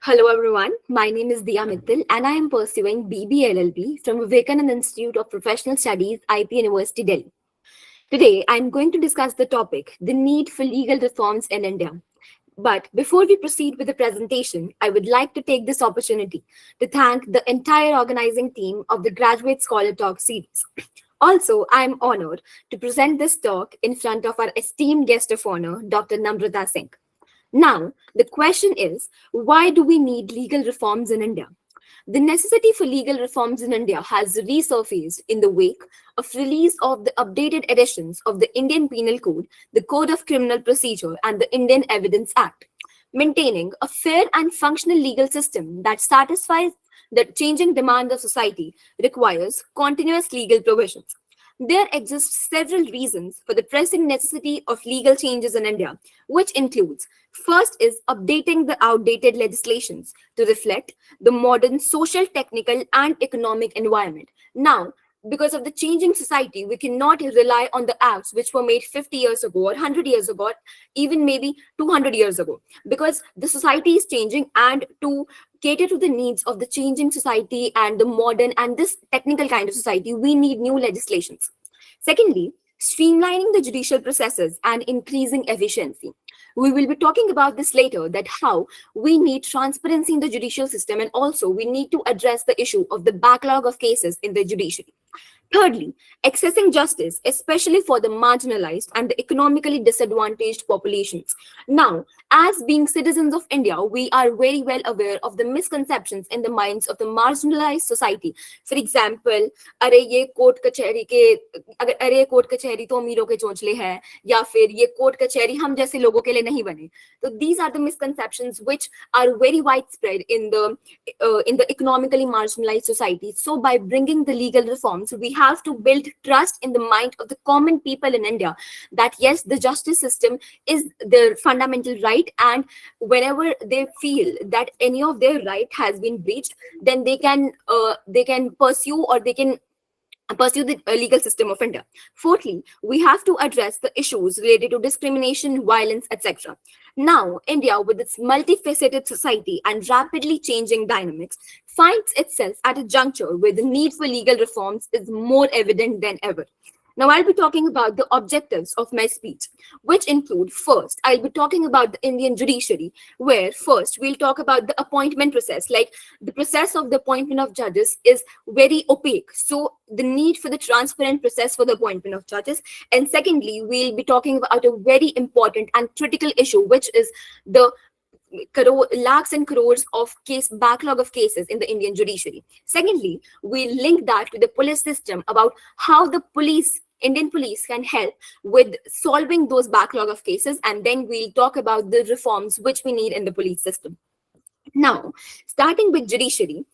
Hello everyone, my name is Diya Mittal and I am pursuing BBA LLB from Vivekananda Institute of Professional Studies, IP University, Delhi. Today I am going to discuss the topic, the need for legal reforms in India. But before we proceed with the presentation, I would like to take this opportunity to thank the entire organizing team of the Graduate Scholar Talk series. Also, I am honored to present this talk in front of our esteemed guest of honor, Dr. Namrata Singh. Now, the question is, why do we need legal reforms in India? The necessity for legal reforms in India has resurfaced in the wake of release of the updated editions of the Indian Penal Code, the Code of Criminal Procedure, and the Indian Evidence Act. Maintaining a fair and functional legal system that satisfies the changing demand of society requires continuous legal provisions. There exist several reasons for the pressing necessity of legal changes in India, which includes first is updating the outdated legislations to reflect the modern social, technical, and economic environment. Now, because of the changing society, we cannot rely on the acts which were made 50 years ago or 100 years ago, even maybe 200 years ago, because the society is changing, and to cater to the needs of the changing society and the modern and this technical kind of society, we need new legislations. Secondly, streamlining the judicial processes and increasing efficiency. We will be talking about this later, that how we need transparency in the judicial system, and also we need to address the issue of the backlog of cases in the judiciary. Thirdly, accessing justice, especially for the marginalized and the economically disadvantaged populations. Now, as being citizens of India, we are very well aware of the misconceptions in the minds of the marginalized society. For example, अरे ये court कचहरी के अगर अरे court कचहरी तो अमीरों के चोंचले हैं, या फिर ये कोर्ट कचहरी हम जैसे लोगों के लिए नहीं बने. So these are the misconceptions which are very widespread in the economically marginalized society. So by bringing the legal reforms, we have to build trust in the mind of the common people in India that yes, the justice system is their fundamental right, and whenever they feel that any of their right has been breached, then they can pursue, or they can pursue the legal system of India. Fourthly, we have to address the issues related to discrimination, violence, etc. Now, India, with its multifaceted society and rapidly changing dynamics, finds itself at a juncture where the need for legal reforms is more evident than ever. Now, I'll be talking about the objectives of my speech, which include first, I'll be talking about the Indian judiciary, where first we'll talk about the appointment process. Like the process of the appointment of judges is very opaque. So, the need for the transparent process for the appointment of judges. And secondly, we'll be talking about a very important and critical issue, which is the lakhs and crores of case backlog of cases in the Indian judiciary. Secondly, we link that to the police system, about how the Indian police can help with solving those backlog of cases, and then we'll talk about the reforms which we need in the police system. Now, starting with judiciary,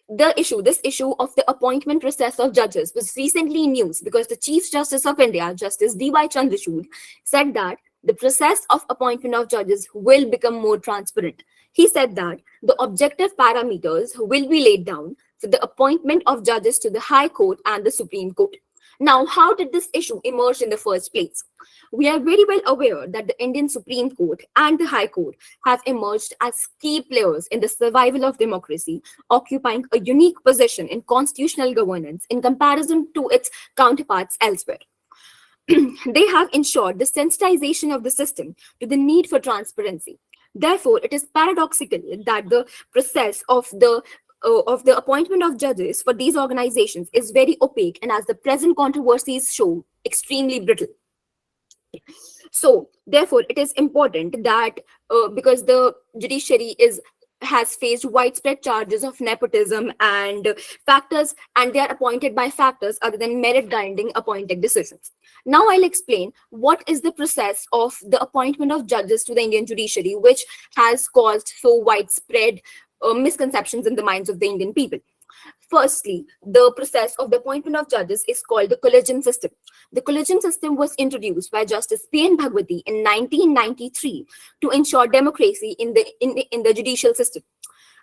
this issue of the appointment process of judges was recently in news because the Chief Justice of India, Justice D.Y. Chandrachud, said that the process of appointment of judges will become more transparent. He said that the objective parameters will be laid down for the appointment of judges to the High Court and the Supreme Court. Now, how did this issue emerge in the first place? We are very well aware that the Indian Supreme Court and the High Court have emerged as key players in the survival of democracy, occupying a unique position in constitutional governance in comparison to its counterparts elsewhere. They have ensured the sensitization of the system to the need for transparency. Therefore, it is paradoxical that the process of the appointment of judges for these organizations is very opaque, and as the present controversies show, extremely brittle. So, therefore, it is important that because the judiciary has faced widespread charges of nepotism and factors, and they are appointed by factors other than merit grinding appointed decisions. Now I'll explain what is the process of the appointment of judges to the Indian judiciary, which has caused so widespread misconceptions in the minds of the Indian people. Firstly, the process of the appointment of judges is called the collegium system. The collegium system was introduced by Justice P.N. Bhagwati in 1993 to ensure democracy in the judicial system.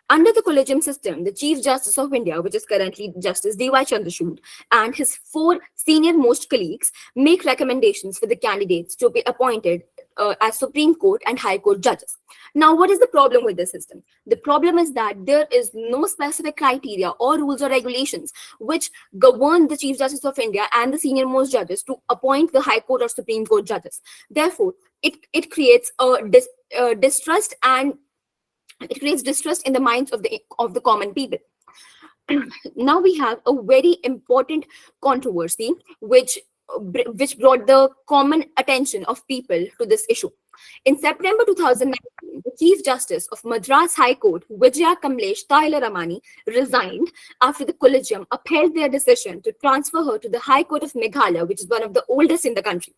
Under the collegium system, the Chief Justice of India, which is currently Justice D.Y. Chandrachud, and his 4 senior most colleagues make recommendations for the candidates to be appointed as Supreme Court and High Court judges. Now, what is the problem with this system? The problem is that there is no specific criteria or rules or regulations which govern the Chief Justice of India and the senior most judges to appoint the High Court or Supreme Court judges. Therefore, it creates distrust, and it creates distrust in the minds of the common people. Now we have a very important controversy which brought the common attention of people to this issue. In September 2019, the Chief Justice of Madras High Court, Vijaya Kamlesh Tyler Ramani, resigned after the Collegium upheld their decision to transfer her to the High Court of Meghalaya, which is one of the oldest in the country.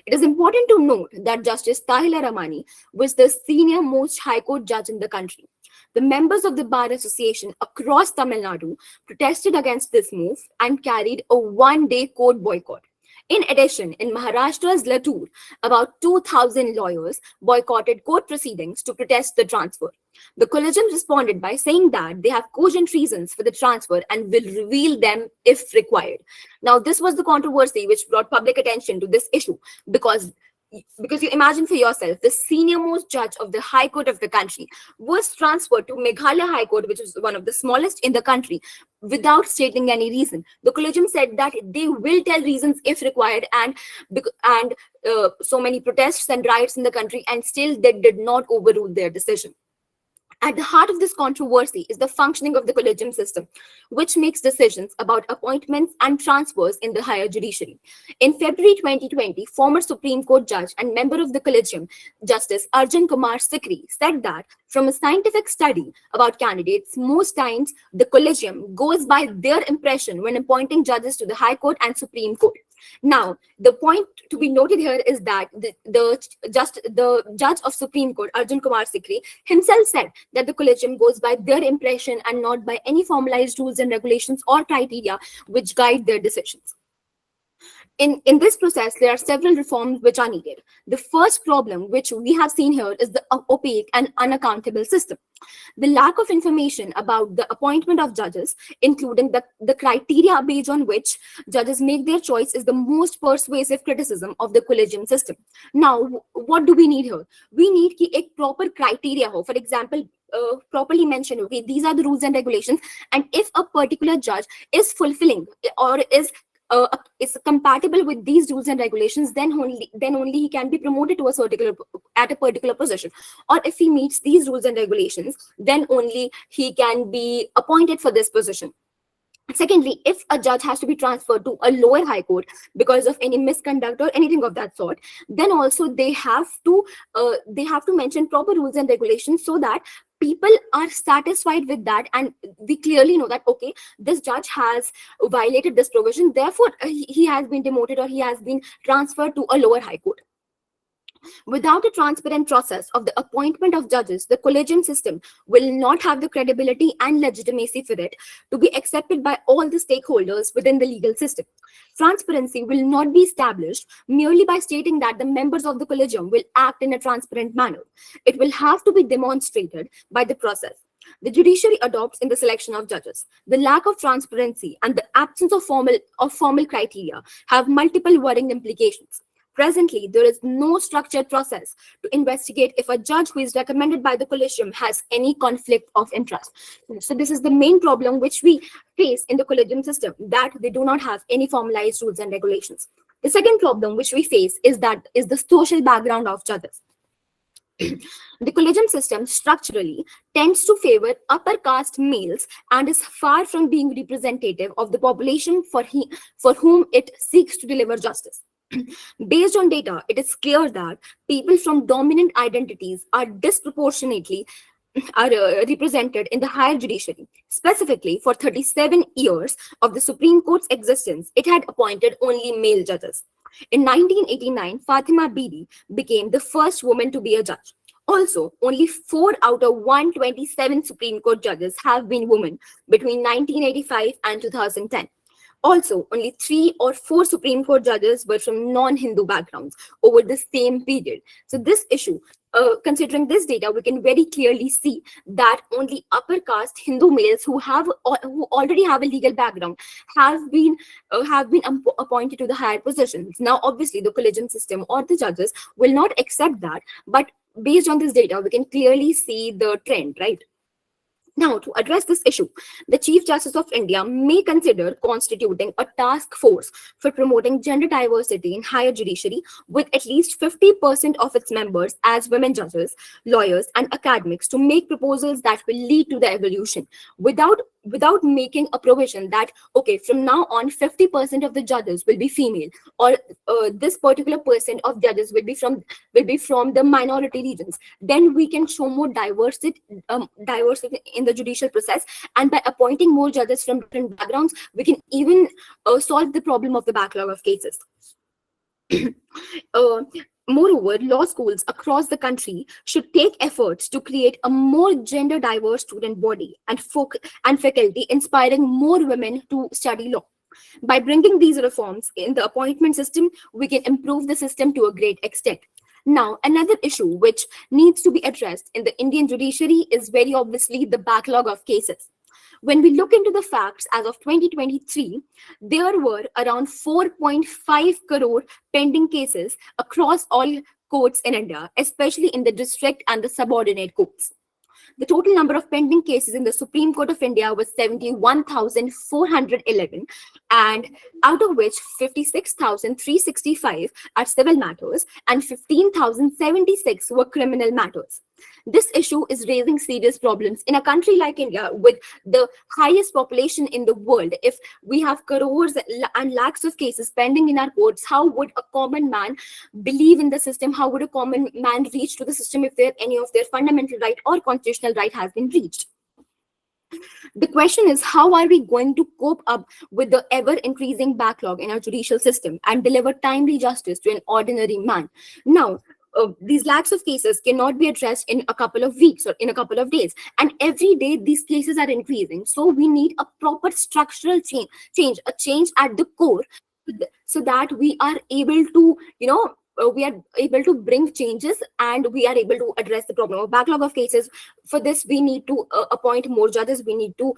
It is important to note that Justice Tahila Ramani was the senior most High Court judge in the country. The members of the Bar Association across Tamil Nadu protested against this move and carried a one-day court boycott. In addition, in Maharashtra's Latur, about 2,000 lawyers boycotted court proceedings to protest the transfer. The Collegium responded by saying that they have cogent reasons for the transfer and will reveal them if required. Now, this was the controversy which brought public attention to this issue because you imagine for yourself, the senior most judge of the High Court of the country was transferred to Meghalaya High Court, which is one of the smallest in the country, without stating any reason. The Collegium said that they will tell reasons if required, and so many protests and riots in the country, and still they did not overrule their decision. At the heart of this controversy is the functioning of the Collegium system, which makes decisions about appointments and transfers in the higher judiciary. In February 2020, former Supreme Court judge and member of the Collegium, Justice Arjun Kumar Sikri, said that from a scientific study about candidates, most times the Collegium goes by their impression when appointing judges to the High Court and Supreme Court. Now, the point to be noted here is that the judge of Supreme Court, Arjun Kumar Sikri, himself said that the Collegium goes by their impression and not by any formalized rules and regulations or criteria which guide their decisions. In this process, there are several reforms which are needed. The first problem which we have seen here is the opaque and unaccountable system. The lack of information about the appointment of judges, including the criteria based on which judges make their choice, is the most persuasive criticism of the Collegium system. Now, what do we need here? We need a proper criteria here. For example, properly mentioned, okay, these are the rules and regulations, and if a particular judge is fulfilling or is compatible with these rules and regulations, then only he can be promoted to a particular position. Or if he meets these rules and regulations, then only he can be appointed for this position. Secondly, if a judge has to be transferred to a lower high court because of any misconduct or anything of that sort, then also they have to mention proper rules and regulations so that people are satisfied with that, and we clearly know that, okay, this judge has violated this provision, therefore he has been demoted or he has been transferred to a lower high court. Without a transparent process of the appointment of judges, the Collegium system will not have the credibility and legitimacy for it to be accepted by all the stakeholders within the legal system. Transparency will not be established merely by stating that the members of the Collegium will act in a transparent manner. It will have to be demonstrated by the process the judiciary adopts in the selection of judges. The lack of transparency and the absence of formal criteria have multiple worrying implications. Presently, there is no structured process to investigate if a judge who is recommended by the Collegium has any conflict of interest. So this is the main problem which we face in the Collegium system, that they do not have any formalized rules and regulations. The second problem which we face is the social background of judges. The Collegium system structurally tends to favor upper caste males and is far from being representative of the population for whom it seeks to deliver justice. Based on data, it is clear that people from dominant identities are disproportionately represented in the higher judiciary. Specifically, for 37 years of the Supreme Court's existence, it had appointed only male judges. In 1989, Fatima Bibi became the first woman to be a judge. Also, only 4 out of 127 Supreme Court judges have been women between 1985 and 2010. Also, only 3 or 4 Supreme Court judges were from non-Hindu backgrounds over the same period. So this issue Considering this data, we can very clearly see that only upper caste Hindu males who already have a legal background have been appointed to the higher positions. Now, obviously, the collegium system or the judges will not accept that, but based on this data, we can clearly see the trend, right? Now, to address this issue, the Chief Justice of India may consider constituting a task force for promoting gender diversity in higher judiciary with at least 50% of its members as women judges, lawyers, and academics to make proposals that will lead to the evolution without making a provision that, okay, from now on, 50% of the judges will be female, or this particular percent of judges will be from the minority regions. Then we can show more diversity in the judicial process, and by appointing more judges from different backgrounds, we can even solve the problem of the backlog of cases. uh, Moreover, law schools across the country should take efforts to create a more gender diverse student body and faculty, inspiring more women to study law. By bringing these reforms in the appointment system, we can improve the system to a great extent. Now, another issue which needs to be addressed in the Indian judiciary is very obviously the backlog of cases. When we look into the facts as of 2023, there were around 4.5 crore pending cases across all courts in India, especially in the district and the subordinate courts. The total number of pending cases in the Supreme Court of India was 71,411, and out of which 56,365 are civil matters and 15,076 were criminal matters. This issue is raising serious problems in a country like India with the highest population in the world. If we have crores and lakhs of cases pending in our courts, how would a common man believe in the system? How would a common man reach to the system if any of their fundamental right or constitutional right has been reached? The question is, how are we going to cope up with the ever increasing backlog in our judicial system and deliver timely justice to an ordinary man? Now, these lakhs of cases cannot be addressed in a couple of weeks or in a couple of days. And every day these cases are increasing. So we need a proper structural a change at the core, so that we are able to, we are able to bring changes and we are able to address the problem of backlog of cases. For this, we need to appoint more judges. We need to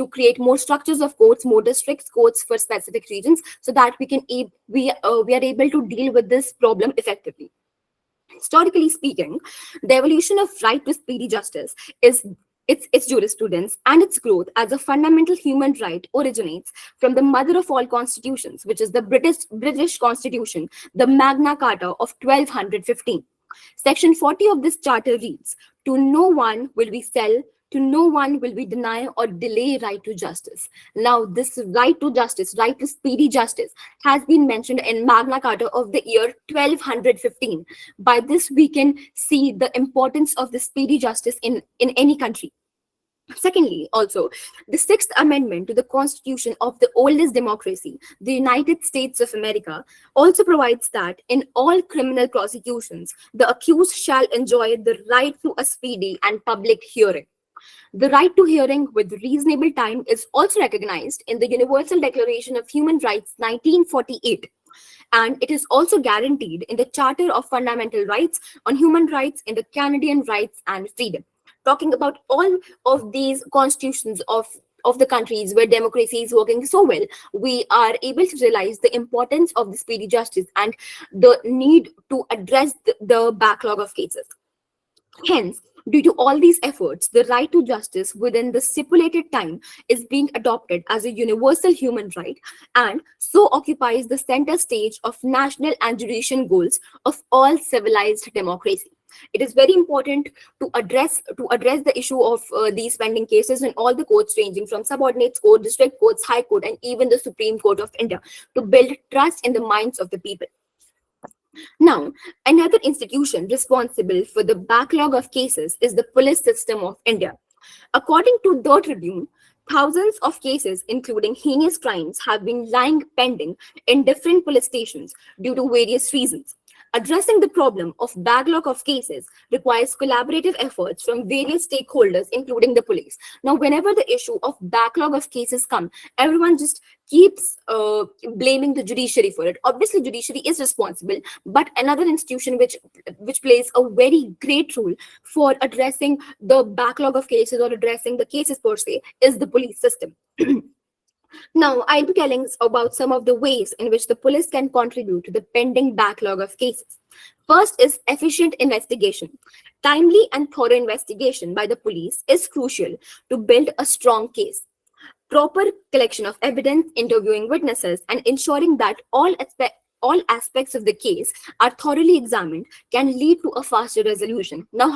create more structures of courts, more district courts for specific regions, so that we are able to deal with this problem effectively. Historically speaking, the evolution of right to speedy justice is its jurisprudence and its growth as a fundamental human right originates from the mother of all constitutions, which is the British Constitution, the Magna Carta of 1215. Section 40 of this charter reads, "To no one will we sell, to no one will we deny or delay right to justice." Now, this right to justice, right to speedy justice, has been mentioned in Magna Carta of the year 1215. By this, we can see the importance of the speedy justice in any country. Secondly, also, the Sixth Amendment to the Constitution of the oldest democracy, the United States of America, also provides that in all criminal prosecutions, the accused shall enjoy the right to a speedy and public hearing. The right to hearing with reasonable time is also recognized in the Universal Declaration of Human Rights 1948. And it is also guaranteed in the Charter of Fundamental Rights on Human Rights in the Canadian Rights and Freedom. Talking about all of these constitutions of the countries where democracy is working so well, we are able to realize the importance of the speedy justice and the need to address the backlog of cases. Hence, due to all these efforts, the right to justice within the stipulated time is being adopted as a universal human right, and so occupies the center stage of national and judicial goals of all civilized democracy. It is very important to address the issue of these pending cases in all the courts, ranging from subordinate court, district courts, high court, and even the Supreme Court of India, to build trust in the minds of the people. Now, another institution responsible for the backlog of cases is the police system of India. According to the Tribune, thousands of cases, including heinous crimes, have been lying pending in different police stations due to various reasons. Addressing the problem of backlog of cases requires collaborative efforts from various stakeholders, including the police. Now, whenever the issue of backlog of cases come, everyone just keeps blaming the judiciary for it. Obviously, judiciary is responsible, but another institution which plays a very great role for addressing the backlog of cases or addressing the cases per se is the police system. Now, I'll be telling about some of the ways in which the police can contribute to the pending backlog of cases. First is efficient investigation. Timely and thorough investigation by the police is crucial to build a strong case. Proper collection of evidence, interviewing witnesses, and ensuring that all aspects of the case are thoroughly examined can lead to a faster resolution. Now,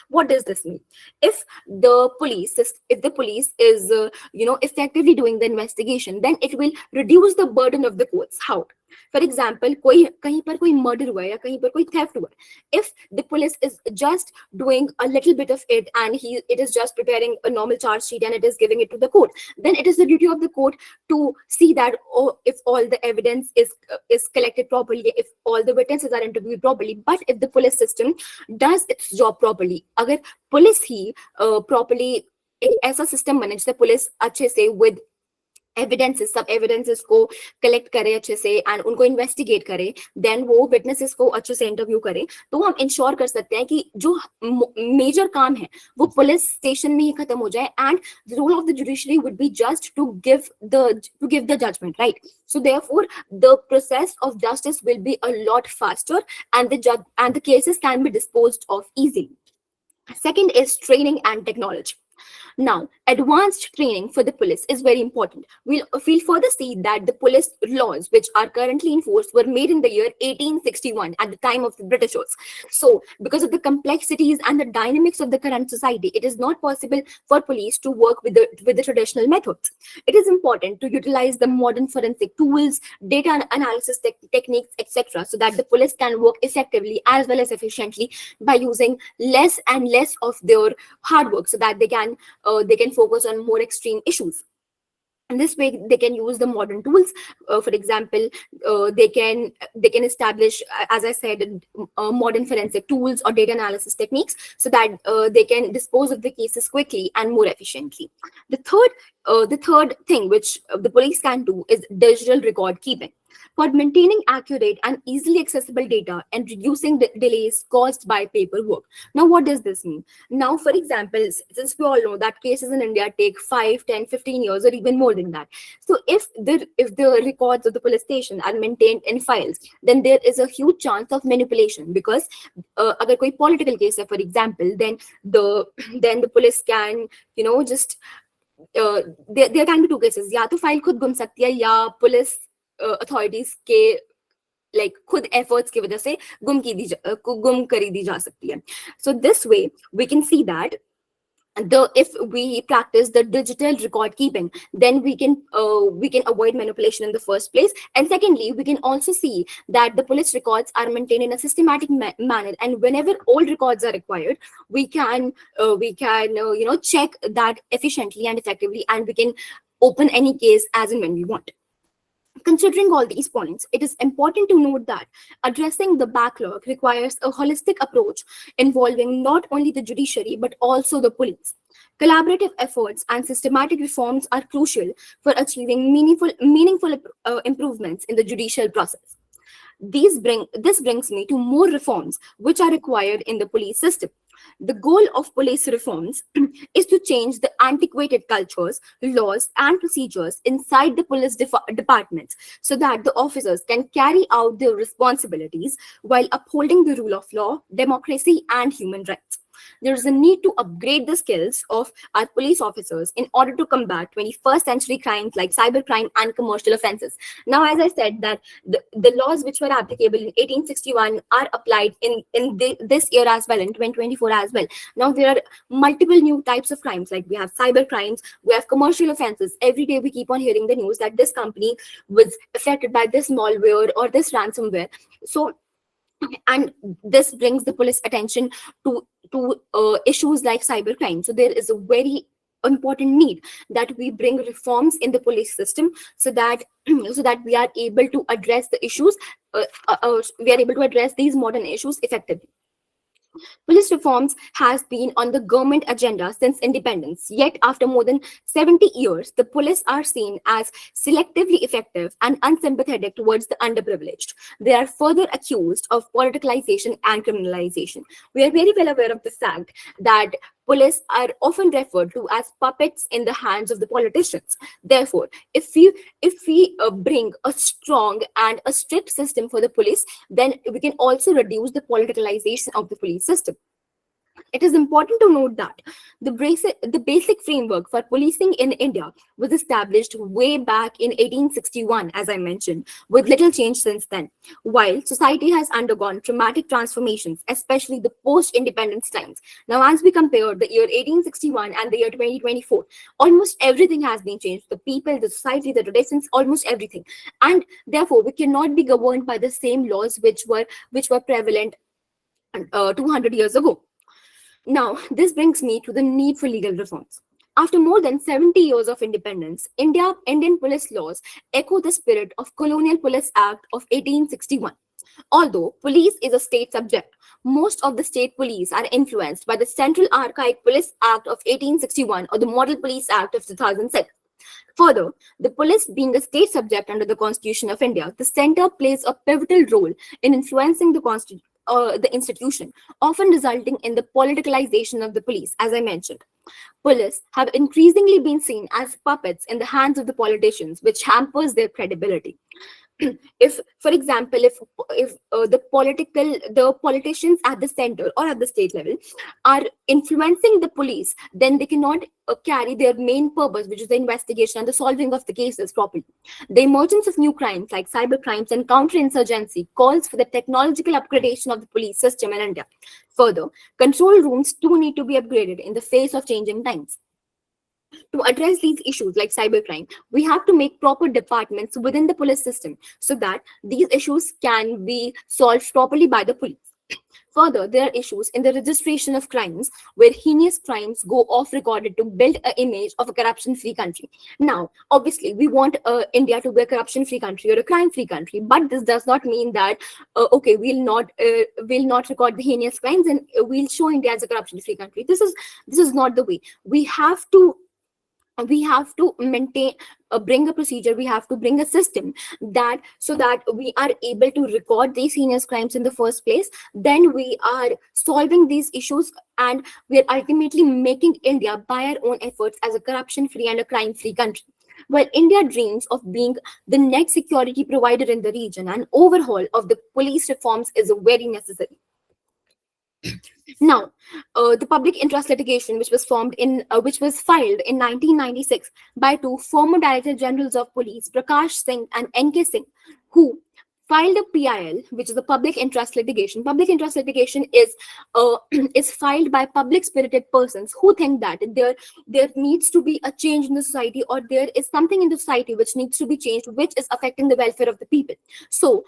what does this mean? If the police is effectively doing the investigation, then it will reduce the burden of the courts. How? For example, कहीं पर कोई murder हुआ है या कहीं पर कोई theft हुआ है. If the police is just doing a little bit of it and it is just preparing a normal charge sheet and it is giving it to the court, then it is the duty of the court to see that if all the evidence is collected properly, if all the witnesses are interviewed properly. But if the police system does its job properly, अगर police ही properly एक ऐसा system बने जिससे police अच्छे से with सब evidences को collect करे अच्छे से एंड उनको इन्वेस्टिगेट करे, देन वो विटनेसेस को अच्छे से इंटरव्यू करे, तो हम इंश्योर कर सकते हैं कि जो मेजर काम है वो पुलिस स्टेशन में ही खत्म हो जाए and the role of the judiciary would be just to give the judgment, right? So therefore, the process of justice will be a lot faster and the cases can be disposed of easily. Second is training and technology. Now, advanced training for the police is very important. We'll further see that the police laws, which are currently enforced, were made in the year 1861 at the time of the Britishers. So, because of the complexities and the dynamics of the current society, it is not possible for police to work with the traditional methods. It is important to utilize the modern forensic tools, data analysis techniques, etc., so that the police can work effectively as well as efficiently by using less and less of their hard work, so that they can focus on more extreme issues. And this way, they can use the modern tools. For example, they can establish, as I said, modern forensic tools or data analysis techniques, so that they can dispose of the cases quickly and more efficiently. The third thing which the police can do is digital record keeping. For maintaining accurate and easily accessible data and reducing the delays caused by paperwork. Now, what does this mean? Now, for example, since we all know that cases in India take 5, 10, 15 years or even more than that. So if the records of the police station are maintained in files, then there is a huge chance of manipulation, because agar koi political case hai, for example, then the police can, just there can be two cases. या तो file खुद गुम सकती है या police authorities के खुद efforts की वजह से गुम करी दी जा सकती है. So this way we can see that if we practice the digital record keeping, then we can avoid manipulation in the first place. And secondly, we can also see that the police records are maintained in a systematic manner, and whenever old records are required, we can check that efficiently and effectively, and we can open any case as and when we want. Considering all these points, it is important to note that addressing the backlog requires a holistic approach involving not only the judiciary but also the police. Collaborative efforts and systematic reforms are crucial for achieving meaningful improvements in the judicial process. This brings me to more reforms which are required in the police system. The goal of police reforms is to change the antiquated cultures, laws, and procedures inside the police departments, so that the officers can carry out their responsibilities while upholding the rule of law, democracy, and human rights. There is a need to upgrade the skills of our police officers in order to combat 21st century crimes like cybercrime and commercial offenses. Now, as I said, that the laws which were applicable in 1861 are applied in this year as well, in 2024 as well. Now, there are multiple new types of crimes, like we have cyber crimes, we have commercial offenses. Every day we keep on hearing the news that this company was affected by this malware or this ransomware. So, and this brings the police attention to issues like cybercrime. So there is a very important need that we bring reforms in the police system, so that so that we are able to address the issues, we are able to address these modern issues effectively. Police reforms has been on the government agenda since independence. Yet, after more than 70 years, the police are seen as selectively effective and unsympathetic towards the underprivileged. They are further accused of politicalization and criminalization. We are very well aware of the fact that police are often referred to as puppets in the hands of the politicians. Therefore, if we bring a strong and a strict system for the police, then we can also reduce the politicalization of the police system. It is important to note that the basic framework for policing in India was established way back in 1861, as I mentioned, with little change since then. While society has undergone dramatic transformations, especially the post-independence times. Now, as we compare the year 1861 and the year 2024, almost everything has been changed. The people, the society, the traditions, almost everything. And therefore, we cannot be governed by the same laws which were prevalent 200 years ago. Now, this brings me to the need for legal reforms. After more than 70 years of independence, Indian police laws echo the spirit of Colonial Police Act of 1861. Although police is a state subject, most of the state police are influenced by the Central Archaic Police Act of 1861 or the Model Police Act of 2006. Further, the police being a state subject under the Constitution of India, the center plays a pivotal role in influencing the institution, often resulting in the politicalization of the police, as I mentioned. Police have increasingly been seen as puppets in the hands of the politicians, which hampers their credibility. If, for example, if the politicians at the center or at the state level are influencing the police, then they cannot carry their main purpose, which is the investigation and the solving of the cases properly. The emergence of new crimes like cyber crimes and counterinsurgency calls for the technological upgradation of the police system in India. Further, control rooms too need to be upgraded in the face of changing times. To address these issues like cybercrime, we have to make proper departments within the police system so that these issues can be solved properly by the police. Further, there are issues in the registration of crimes where heinous crimes go off recorded to build an image of a corruption free country. Now, obviously, we want India to be a corruption free country or a crime free country, but this does not mean that, okay, we'll not record the heinous crimes and we'll show India as a corruption free country. This is not the way. We have to maintain bring a procedure, we have to bring a system that so that we are able to record these heinous crimes in the first place. Then we are solving these issues and we are ultimately making India by our own efforts as a corruption free and a crime free country. While India dreams of being the next security provider in the region, an overhaul of the police reforms is very necessary. Now, the public interest litigation, which was filed in 1996 by two former Director Generals of Police, Prakash Singh and N.K. Singh, who filed a PIL, which is a public interest litigation. Public interest litigation is is filed by public spirited persons who think that there needs to be a change in the society, or there is something in the society which needs to be changed, which is affecting the welfare of the people. So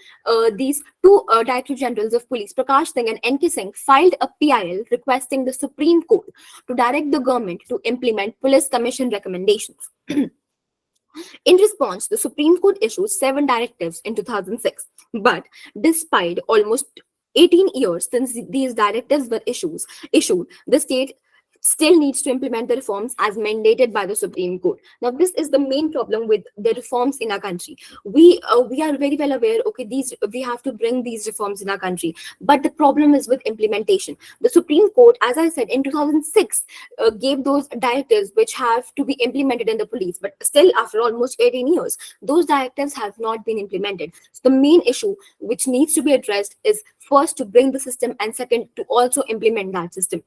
these two Director Generals of Police, Prakash Singh and N.K. Singh, filed a PIL requesting the Supreme Court to direct the government to implement Police Commission recommendations. In response, the Supreme Court issued 7 directives in 2006. But despite almost 18 years since these directives were issued, the state still needs to implement the reforms as mandated by the Supreme Court. Now, this is the main problem with the reforms in our country. We are very well aware, okay, we have to bring these reforms in our country, but the problem is with implementation. The Supreme Court, as I said, in 2006 gave those directives which have to be implemented in the police, but still after almost 18 years, those directives have not been implemented. So the main issue which needs to be addressed is first to bring the system, and second to also implement that system.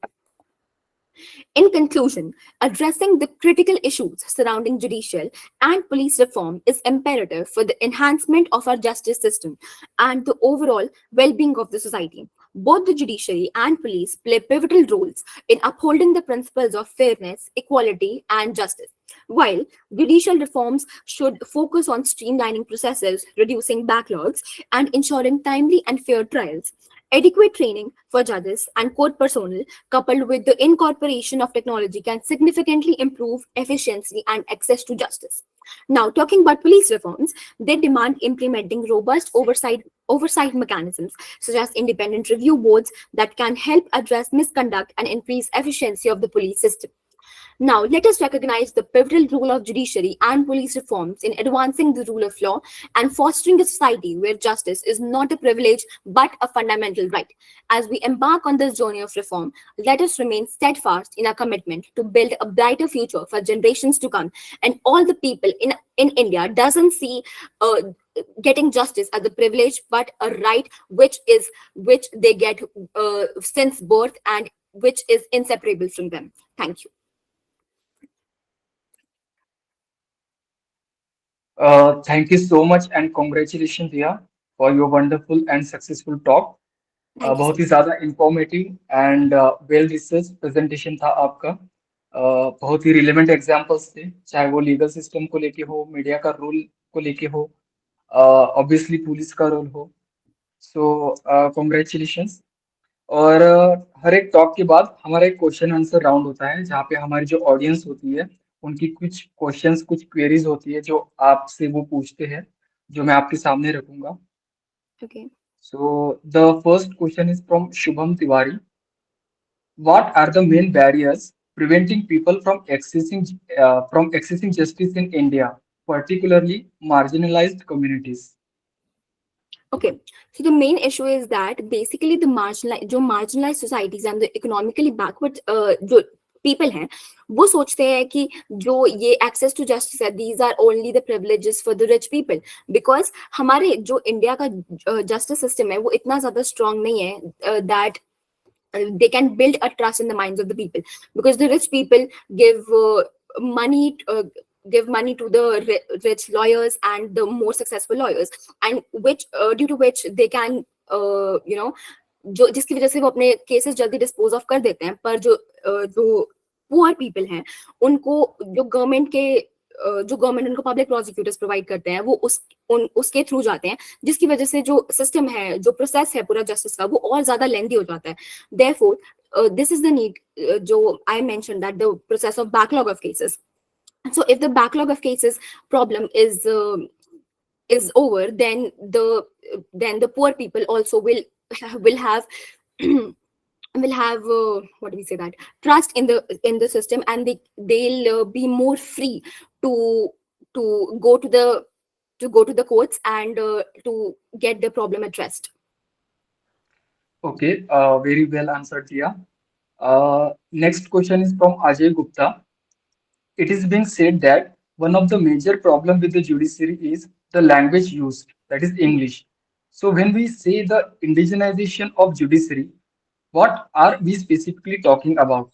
In conclusion, addressing the critical issues surrounding judicial and police reform is imperative for the enhancement of our justice system and the overall well-being of the society. Both the judiciary and police play pivotal roles in upholding the principles of fairness, equality, and justice. While judicial reforms should focus on streamlining processes, reducing backlogs, and ensuring timely and fair trials, Adequate training for judges and court personnel, coupled with the incorporation of technology, can significantly improve efficiency and access to justice. Now, talking about police reforms, they demand implementing robust oversight mechanisms, such as independent review boards that can help address misconduct and increase efficiency of the police system. Now, let us recognize the pivotal role of judiciary and police reforms in advancing the rule of law and fostering a society where justice is not a privilege but a fundamental right. As we embark on this journey of reform, let us remain steadfast in our commitment to build a brighter future for generations to come. And all the people in India doesn't see getting justice as a privilege but a right which they get since birth and which is inseparable from them. Thank you. Thank you so much and congratulations Diya for your wonderful and successful talk. Thank you so बहुत ही much. ज़्यादा informative and well research presentation था आपका। बहुत ही relevant examples थे, चाहे वो legal system को लेके हो, मीडिया का रोल को लेके हो, ऑब्वियसली पुलिस का रोल हो। सो कॉन्ग्रेचुलेशंस। और हर एक टॉक के बाद हमारा एक क्वेश्चन आंसर राउंड होता है जहाँ पे हमारी जो ऑडियंस होती है उनकी कुछ क्वेश्चंस कुछ क्वेरीज होती है जो आपसे वो पूछते हैं, जो मैं आपके सामने रखूंगा। Okay. So the first question is from Shubham Tiwari. What are the main barriers preventing people from accessing justice in India, particularly marginalized communities? Okay. So the main issue is that basically the marginalized societies and the economically backward जो people हैं वो सोचते हैं कि जो ये access to justice है these are only the privileges for the rich people because हमारे जो इंडिया का justice system है वो इतना ज्यादा strong नहीं है that they can build a trust in the minds of the people because the rich people give money give money to the rich lawyers and the more successful lawyers and which due to which they can you know जो जिसकी वजह से वो अपने cases जल्दी dispose of कर देते हैं पर जो पुअर पीपल हैं उनको जो गवर्नमेंट उनको पब्लिक प्रोसिक्यूटर्स प्रोवाइड करते हैं वो उसके थ्रू जाते हैं जिसकी वजह से जो सिस्टम है जो प्रोसेस है पूरा जस्टिस का वो और ज्यादा लेंदी हो जाता है therefore this is the need जो I mentioned that the process of backlog of cases. So if the backlog of cases problem is over, then the poor people also will have will have what do we say that trust in the system and they'll be more free to to go to the courts and to get the problem addressed. Okay, very well answered, Tia. Next question is from Ajay Gupta. It is being said that one of the major problem with the judiciary is the language used, that is English. So when we say the indigenization of judiciary, what are we specifically talking about?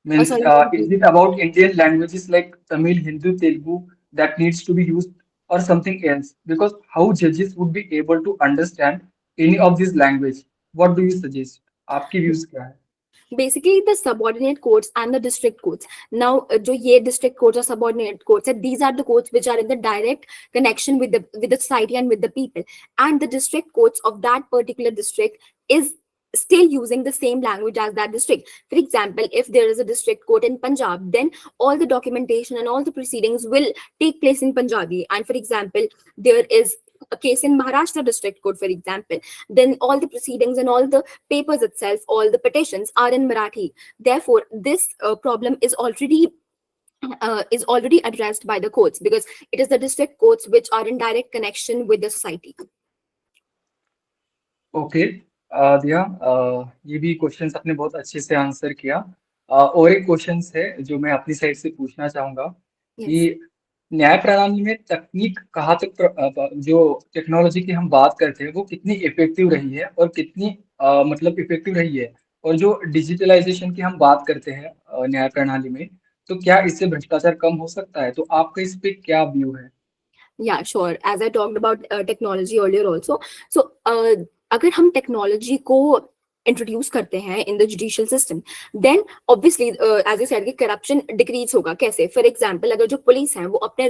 Means, Sorry, can you is repeat? it about Indian languages like Tamil, Hindu, Telugu that needs to be used or something else? Because how judges would be able to understand any of this language? What do you suggest? आपकी views क्या है? Basically the subordinate courts and the district courts now जो ये district courts or subordinate courts है these are the courts which are in the direct connection with the society and with the people and the district courts of that particular district is still using the same language as that district. For example, if there is a district court in Punjab, then all the documentation and all the proceedings will take place in Punjabi. And for example, there is a case in Maharashtra district court, for example, then all the proceedings and all the papers itself, all the petitions are in Marathi. Therefore, this problem is already addressed by the courts because it is the district courts which are in direct connection with the society. Okay दिया, ये भी questions आपने बहुत अच्छे से answer किया। और एक क्वेश्चंस है जो मैं अपनी साइड से पूछना चाहूंगा Yes. कि न्याय प्रणाली में तकनीक कहाँ तक जो टेक्नोलॉजी की हम बात करते हैं वो कितनी इफेक्टिव रही है और कितनी मतलब इफेक्टिव रही है, और जो डिजिटलाइजेशन की हम बात करते हैं न्याय प्रणाली में, तो क्या इससे भ्रष्टाचार कम हो सकता है? तो आपका इस पे क्या व्यू है? Yeah, sure. As I talked about technology earlier also. So, अगर हम टेक्नोलॉजी को इंट्रोड्यूस करते हैं in the judicial system, then obviously as you said कि करप्शन डिक्रीज होगा। कैसे? फॉर एग्जांपल, अगर जो पुलिस है वो अपने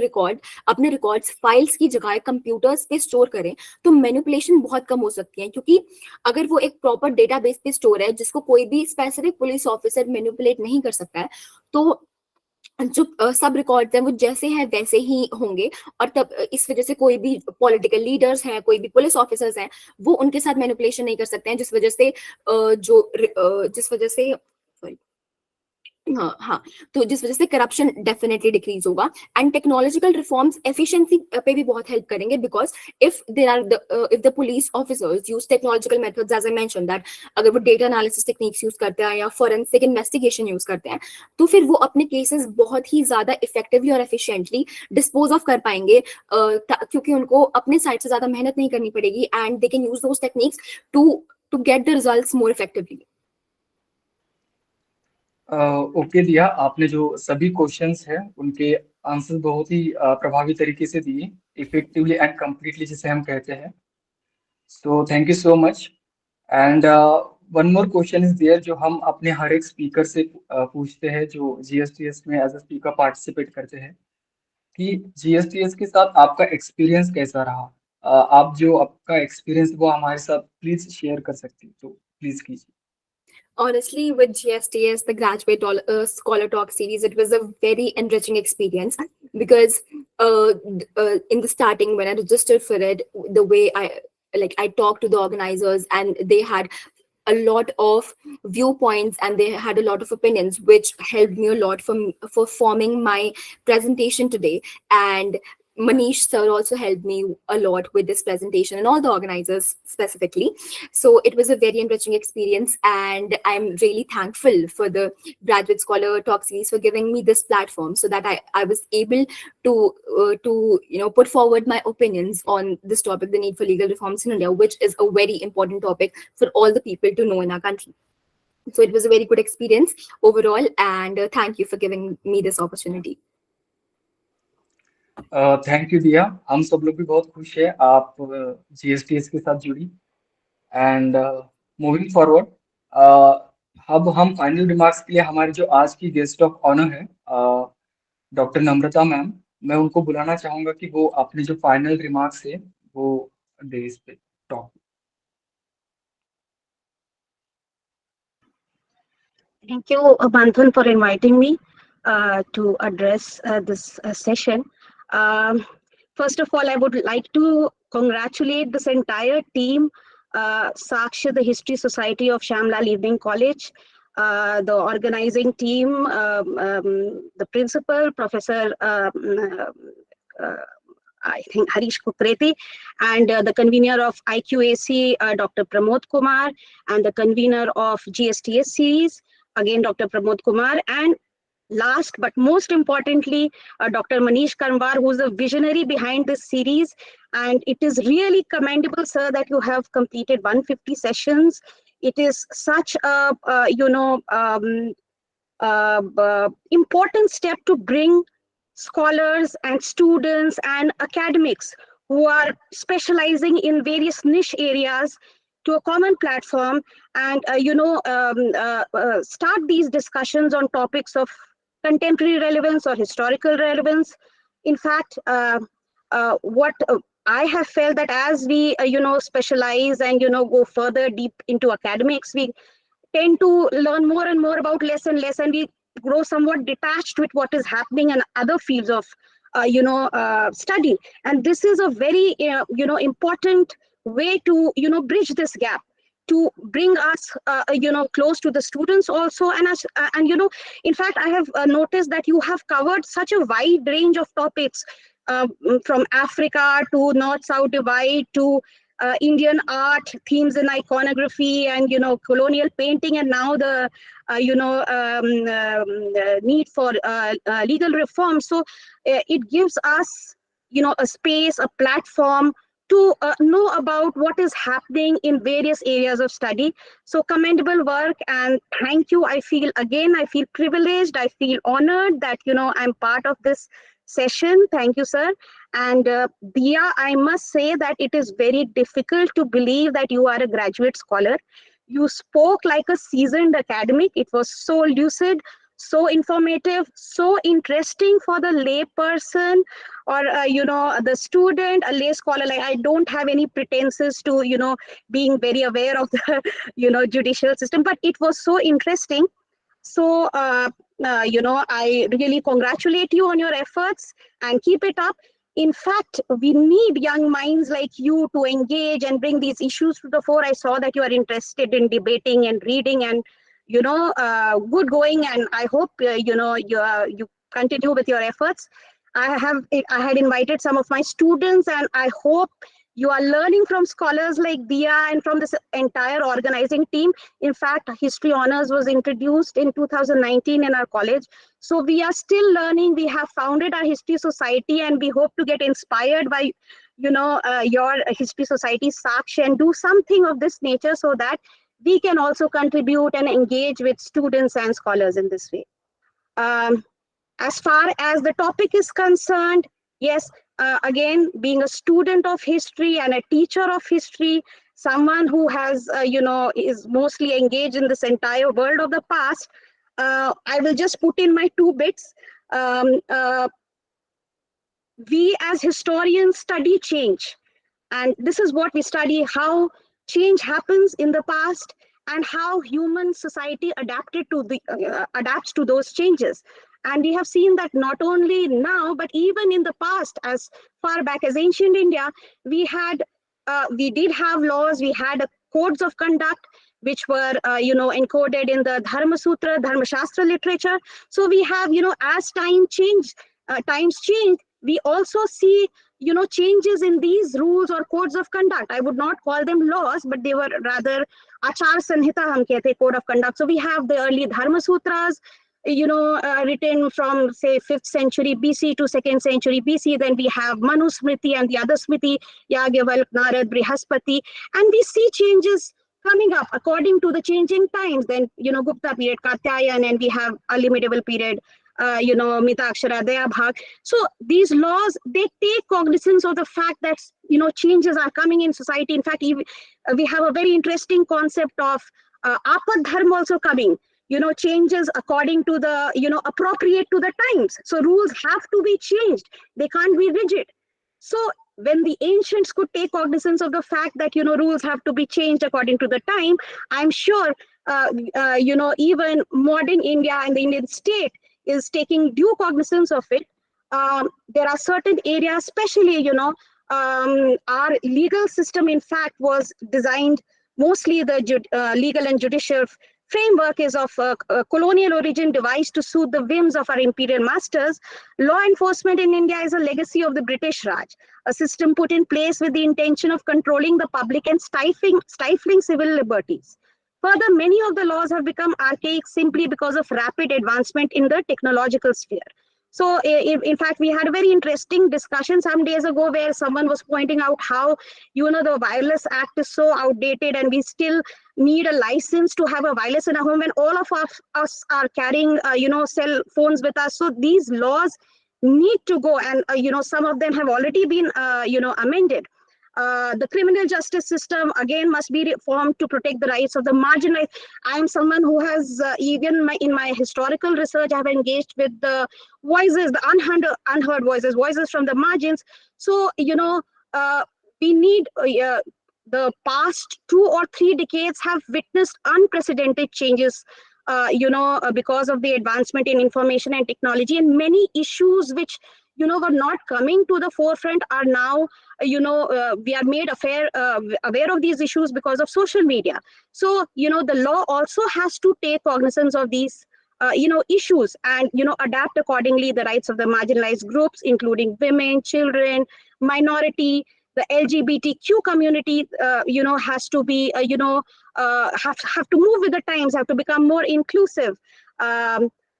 रिकॉर्ड्स फाइल्स की जगह कंप्यूटर्स पे स्टोर करें, तो मैनिपुलेशन बहुत कम हो सकती है, क्योंकि अगर वो एक प्रॉपर डेटाबेस पे स्टोर है जिसको कोई भी स्पेसिफिक पुलिस ऑफिसर मैनिपुलेट नहीं कर सकता है, तो जो सब रिकॉर्ड्स हैं वो जैसे हैं वैसे ही होंगे। और तब इस वजह से कोई भी पॉलिटिकल लीडर्स हैं, कोई भी पुलिस ऑफिसर्स हैं, वो उनके साथ मैनिपुलेशन नहीं कर सकते हैं, जिस वजह से sorry, हाँ हाँ, तो जिस वजह से करप्शन डेफिनेटली डिक्रीज होगा। एंड टेक्नोलॉजिकल रिफॉर्म्स एफिशिएंसी पे भी बहुत हेल्प करेंगे, because if the police officers use technological methods, as I mention that, अगर वो डेटा एनालिसिस टेक्निक्स यूज करते हैं या फॉरेंसिक इन्वेस्टिगेशन यूज करते हैं, तो फिर वो अपने केसेस बहुत ही ज्यादा इफेक्टिवली और एफिशिएंटली डिस्पोज ऑफ कर पाएंगे, क्योंकि उनको अपने साइड से ज्यादा मेहनत नहीं करनी पड़ेगी, and they can use those techniques to to get the results more effectively. Okay दिया, आपने जो सभी क्वेश्चंस हैं उनके आंसर बहुत ही प्रभावी तरीके से दिए, इफेक्टिवली एंड कंप्लीटली जिसे हम कहते हैं। So thank you so much. And one more question is there जो हम अपने हर एक स्पीकर से पूछते हैं जो जीएसटीएस में एज अ स्पीकर पार्टिसिपेट करते हैं, कि जीएसटीएस के साथ आपका एक्सपीरियंस कैसा रहा। आप जो आपका एक्सपीरियंस वो हमारे साथ प्लीज शेयर कर सकती हैं, तो प्लीज कीजिए। Honestly, with GSTS, the Graduate Scholar Talk series, it was a very enriching experience, because in the starting, when I registered for it, the way I talked to the organizers, and they had a lot of viewpoints and they had a lot of opinions, which helped me a lot for forming my presentation today. And Manish sir also helped me a lot with this presentation, and all the organizers specifically. So it was a very enriching experience, and I'm really thankful for the Graduate Scholar Talk series for giving me this platform, so that I was able to put forward my opinions on this topic, the need for legal reforms in India, which is a very important topic for all the people to know in our country. So it was a very good experience overall, and thank you for giving me this opportunity. Thank you दिया, हम सब लोग भी बहुत खुश है आप जीएसटीएस के साथ जुड़ी। एंड मूविंग फॉरवर्ड, अब हम फाइनल रिमार्क्स के लिए हमारे जो आज की गेस्ट ऑफ ऑनर है डॉक्टर नम्रता मैम, मैं उनको बुलाना चाहूंगा कि वो अपने जो फाइनल रिमार्क्स है वो दे इस पे talk. Thank you, Banthan, for inviting me to address this session. Um, First of all, I would like to congratulate this entire team, Sakshi, the History Society of Shyam Lal College, the organizing team, the principal, Professor I think Harish Kukreti, and the convener of IQAC, Dr. Pramod Kumar, and the convener of GSTS series, again Dr. Pramod Kumar, and last but most importantly, Dr. Manish Karmwar, who is the visionary behind this series. And it is really commendable, sir, that you have completed 150 sessions. It is such a important step to bring scholars and students and academics who are specializing in various niche areas to a common platform, and start these discussions on topics of contemporary relevance or historical relevance. In fact, what I have felt that as we specialize and go further deep into academics, we tend to learn more and more about less and less, and we grow somewhat detached with what is happening in other fields of study. And this is a very important way to bridge this gap, to bring us close to the students also. And us and in fact, I have noticed that you have covered such a wide range of topics, from Africa to North-South divide to Indian art, themes in iconography, and colonial painting, and now the need for legal reform. So it gives us a space, a platform to know about what is happening in various areas of study. So commendable work, and thank you. I feel privileged, I feel honored that I'm part of this session. Thank you, sir. And Diya, I must say that it is very difficult to believe that you are a graduate scholar. You spoke like a seasoned academic. It was so lucid, so informative, so interesting for the lay person, or the student, a lay scholar. Like, I don't have any pretenses to being very aware of the judicial system, but it was so interesting. So, I really congratulate you on your efforts and keep it up. In fact, we need young minds like you to engage and bring these issues to the fore. I saw that you are interested in debating and reading, and good going. And I hope you continue with your efforts. I had invited some of my students, and I hope you are learning from scholars like Diya and from this entire organizing team. In fact, History Honors was introduced in 2019 in our college. So we are still learning. We have founded our History Society, and we hope to get inspired by, your History Society, Sakshi, and do something of this nature so that we can also contribute and engage with students and scholars in this way. As far as the topic is concerned, yes, again, being a student of history and a teacher of history, someone who has, is mostly engaged in this entire world of the past, I will just put in my 2 bits. We as historians study change. And this is what we study, how change happens in the past and how human society adapts to those changes. And we have seen that not only now, but even in the past, as far back as ancient India, we did have laws, we had codes of conduct, which were, encoded in the Dharma Sutra, Dharma Shastra literature. So we have, as times change, we also see, changes in these rules or codes of conduct. I would not call them laws, but they were rather Achar Sanhita, hum kehte, code of conduct. So we have the early Dharma Sutras, written from, say, 5th century BC to 2nd century BC. Then we have Manu Smriti and the other Smriti, Yagyavalk, Narad, Brihaspati. And we see changes coming up according to the changing times. Then, Gupta period, Katyayana, and we have a medieval period, Mitakshara, Dayabhag. So these laws, they take cognizance of the fact that, changes are coming in society. In fact, we have a very interesting concept of Apad Dharma also coming, changes according to the, appropriate to the times. So rules have to be changed. They can't be rigid. So when the ancients could take cognizance of the fact that, rules have to be changed according to the time, I'm sure, even modern India and the Indian state is taking due cognizance of it. There are certain areas, especially, our legal system, in fact, was designed, mostly the legal and judicial framework is of colonial origin, devised to suit the whims of our imperial masters. Law enforcement in India is a legacy of the British Raj, a system put in place with the intention of controlling the public and stifling civil liberties. Further, many of the laws have become archaic simply because of rapid advancement in the technological sphere. So, in fact, we had a very interesting discussion some days ago where someone was pointing out how, the Wireless Act is so outdated and we still need a license to have a wireless in a home when all of us are carrying, cell phones with us. So these laws need to go, and, some of them have already been, amended. The criminal justice system, again, must be reformed to protect the rights of the marginalized. I am someone who has, even in my historical research, I have engaged with the voices, the unheard voices from the margins. So, we need, the past 2 or 3 decades have witnessed unprecedented changes, because of the advancement in information and technology, and many issues which, were not coming to the forefront are now, we are made aware of these issues because of social media. So, the law also has to take cognizance of these, issues and, adapt accordingly the rights of the marginalized groups, including women, children, minority, the LGBTQ community, has to be, have to move with the times, have to become more inclusive.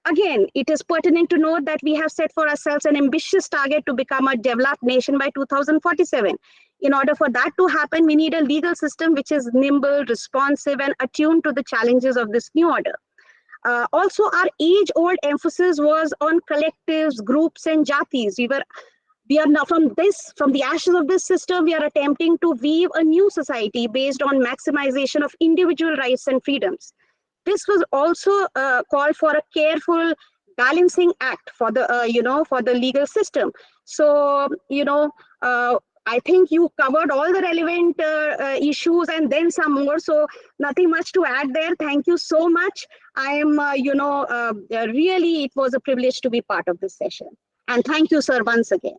Again, it is pertinent to note that we have set for ourselves an ambitious target to become a developed nation by 2047. In order for that to happen, we need a legal system which is nimble, responsive, and attuned to the challenges of this new order. Also, our age-old emphasis was on collectives, groups, and jatis. we are now from the ashes of this system, we are attempting to weave a new society based on maximization of individual rights and freedoms. This was also called for a careful balancing act for the for the legal system. So I think you covered all the relevant issues and then some more. So nothing much to add there. Thank you so much. I am really, it was a privilege to be part of this session. And thank you, sir, once again.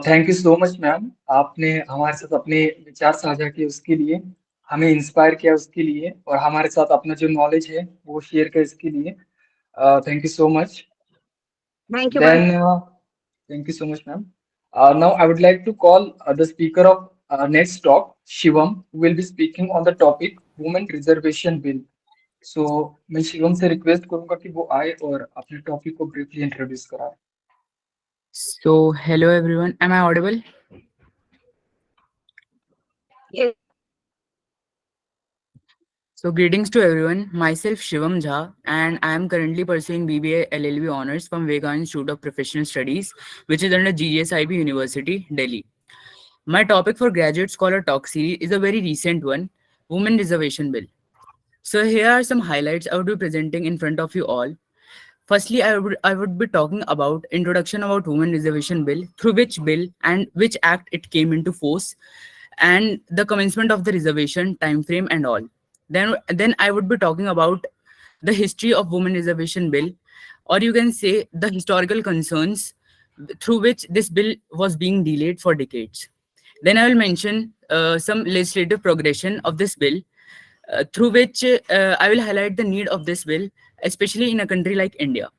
Thank you so much ma'am, आपने हमारे साथ अपने विचार साझा किए उसके लिए, हमें इंस्पायर किया उसके लिए, और हमारे साथ अपना जो नॉलेज है वो शेयर किया इसके लिए। Thank you so much. Thank you, Then, thank you so much, ma'am. Now, I would like to call the speaker of next talk, Shivam, who will be speaking on the topic Women Reservation Bill. So, मैं शिवम से request करूंगा कि वो आए और अपने topic को briefly introduce कराए। So, hello everyone. Am I audible? Yes. So, greetings to everyone. Myself Shivam Jha, and I am currently pursuing BBA LLB honors from Vivekananda Institute of Professional Studies, which is under GSIB University, Delhi. My topic for Graduate Scholar Talk series is a very recent one, Women Reservation Bill. So, here are some highlights I would be presenting in front of you all. Firstly, I would be talking about introduction about Women Reservation Bill, through which bill and which act it came into force, and the commencement of the reservation time frame and all. Then I would be talking about the history of Women Reservation Bill, or you can say the historical concerns through which this bill was being delayed for decades. Then I will mention some legislative progression of this bill, through which I will highlight the need of this bill, especially in a country like India.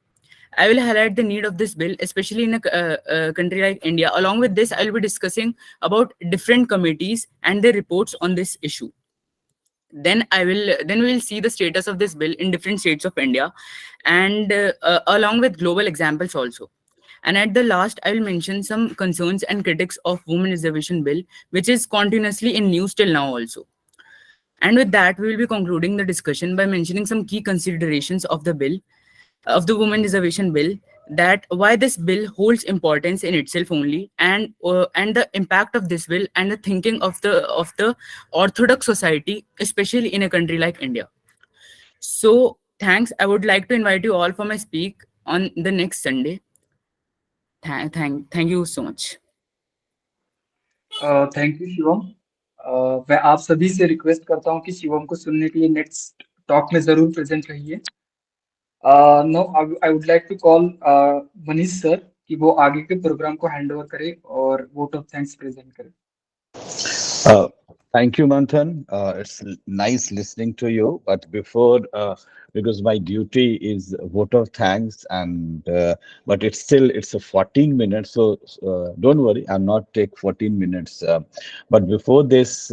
I will highlight the need of this bill, especially in a country like India. Along with this, I will be discussing about different committees and their reports on this issue. Then we will see the status of this bill in different states of India, and along with global examples also. And at the last, I will mention some concerns and critics of Women Reservation Bill, which is continuously in news till now also. And with that, we will be concluding the discussion by mentioning some key considerations of the bill, of the Women Reservation Bill, that why this bill holds importance in itself only, and the impact of this bill and the thinking of the orthodox society, especially in a country like India. So thanks. I would like to invite you all for my speak on the next Sunday. Thank you so much. Thank you Shivam. मैं आप सभी से request करता हूँ कि शिवम को सुनने के लिए नेक्स्ट टॉक में जरूर प्रेजेंट रहिए। No, I would like to call Manish sir कि वो आगे के प्रोग्राम को हैंड ओवर करे और वोट ऑफ थैंक्स प्रेजेंट करे। Thank you, Manthan. It's nice listening to you. But before, because my duty is vote of thanks, and but it's a 14 minutes, so don't worry, I'll not take 14 minutes. But before this,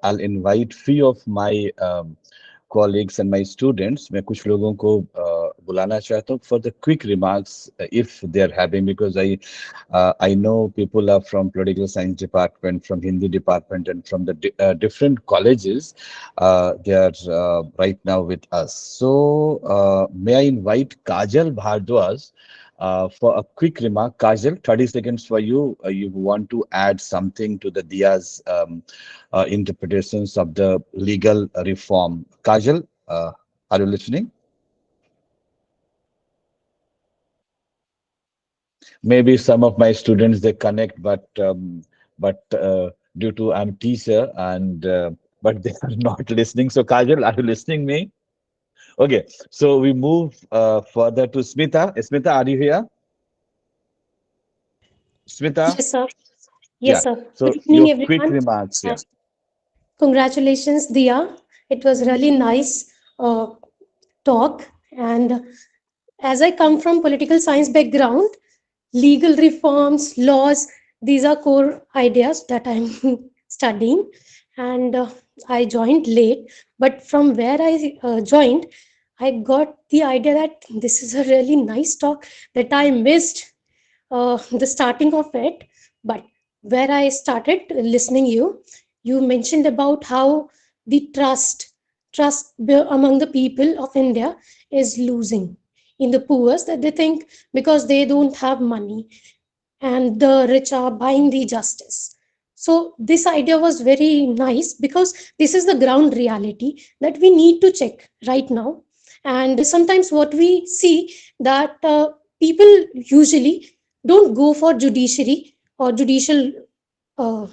I'll invite few of my colleagues and my students. मैं कुछ लोगों को बुलाना चाहता हूँ for the quick remarks if they're having, because I know people are from political science department, from Hindi department, and from the different colleges. They are right now with us. So may I invite Kajal Bhardwaj for a quick remark. Kajal, 30 seconds for you. You want to add something to the Diya's interpretations of the legal reform. Kajal, are you listening? Maybe some of my students they connect, but due to I'm teacher and but they are not listening. So Kajal, are you listening me? Okay, so we move further to Smita. Smita, are you here? Smita? Yes, sir. Yeah. Yes, sir. So Good evening, your quick everyone. remarks. Yeah. Congratulations, Diya. It was really nice talk. And as I come from political science background, legal reforms, laws, these are core ideas that I'm studying. And I joined late, but from where I joined, I got the idea that this is a really nice talk that I missed the starting of it. But where I started listening you mentioned about how the trust among the people of India is losing. in the poor, that they think because they don't have money and the rich are buying the justice. So this idea was very nice because this is the ground reality that we need to check right now. And sometimes what we see that people usually don't go for judiciary or judicial uh,